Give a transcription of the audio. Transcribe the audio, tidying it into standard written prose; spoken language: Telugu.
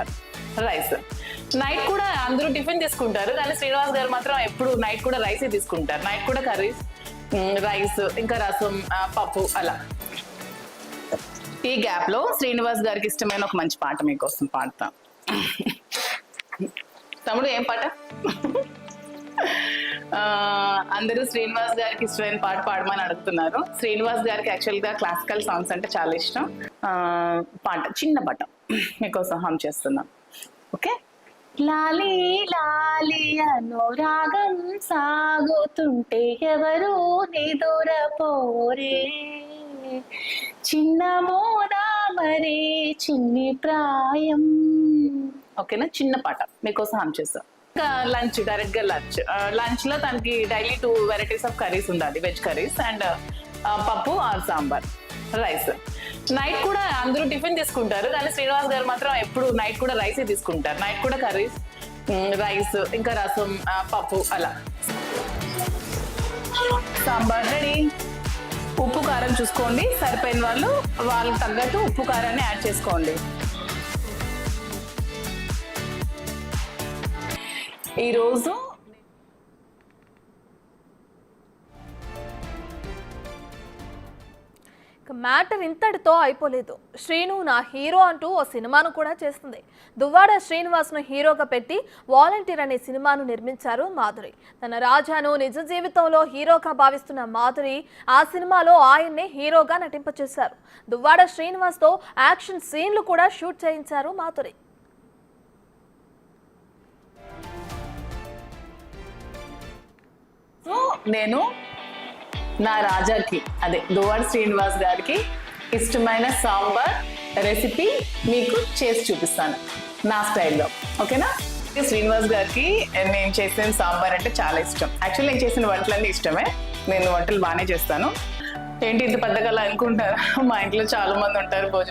సాంబార్ రైస్. నైట్ కూడా అందరూ టిఫిన్ తీసుకుంటారు, కానీ శ్రీనివాస్ గారు మాత్రం ఎప్పుడు నైట్ కూడా రైసే తీసుకుంటారు. నైట్ కూడా కర్రీస్, రైస్, ఇంకా రసం, పప్పు అలా. ఈ గ్యాప్ లో శ్రీనివాస్ గారికి ఇష్టమైన ఒక మంచి పాట మీకోసం పాడతా. తమ్ముడు ఏం పాట? అందరూ శ్రీనివాస్ గారికి ఇష్టమైన పాట పాడమని అడుగుతున్నారు. శ్రీనివాస్ గారికి యాక్చువల్ గా క్లాసికల్ సాంగ్స్ అంటే చాలా ఇష్టం. పాట చిన్న పాట మీకోసం హమ్ చేస్తున్నాం. ఓకే. లాలి లాలి అనురాగం సాగుతుంటే ఎవరు నిదురపోరే, చిన్న మోదా మరి చిన్ని ప్రాయం. ఓకేనా, చిన్న పాట మీకోసం హమ్ చేస్తాం. ఇంకా లంచ్, డైరెక్ట్ గా లంచ్ లో తనకి డైలీ 2 వెరైటీస్ ఆఫ్ కర్రీస్ ఉండాలి, వెజ్ కర్రీస్ అండ్ పప్పు ఆర్ సాంబార్ రైస్. నైట్ కూడా అందరూ టిఫిన్ తీసుకుంటారు, కానీ శ్రీనివాస్ గారు మాత్రం ఎప్పుడు నైట్ కూడా రైసే తీసుకుంటారు. నైట్ కూడా కర్రీస్, రైస్, ఇంకా రసం, పప్పు అలా. సాంబార్ రెడీ. ఉప్పు కారం చూసుకోండి, సరిపోయిన వాళ్ళు వాళ్ళకి తగ్గట్టు ఉప్పు కారాన్ని యాడ్ చేసుకోండి. ఈరోజు మ్యాటర్ ఇంతటితో అయిపోలేదు. శ్రీను నా హీరో అంటూ ఓ సినిమాను కూడా చేస్తుంది. దువ్వాడ శ్రీనివాస్ను హీరోగా పెట్టి వాలంటీర్ అనే సినిమాను నిర్మించారు మాధురి. తన రాజాను నిజ జీవితంలో హీరోగా భావిస్తున్న మాధురి ఆ సినిమాలో ఆయన్నే హీరోగా నటింపచేశారు. దువ్వాడ శ్రీనివాస్తో యాక్షన్ సీన్లు కూడా షూట్ చేయించారు మాధురి. సో నేను నా రాజాకి, అదే దువ్వాడ శ్రీనివాస్ గారికి ఇష్టమైన సాంబార్ రెసిపీ మీకు చేసి చూపిస్తాను నా స్టైల్లో. ఓకేనా? శ్రీనివాస్ గారికి నేను చేసిన సాంబార్ అంటే చాలా ఇష్టం. యాక్చువల్లీ నేను చేసిన వంటలన్నీ ఇష్టమే, నేను వంటలు బాగానే చేస్తాను. ఏంటి ఇంత పెద్దగా అనుకుంటారా? మా ఇంట్లో చాలా మంది ఉంటారు, భోజనం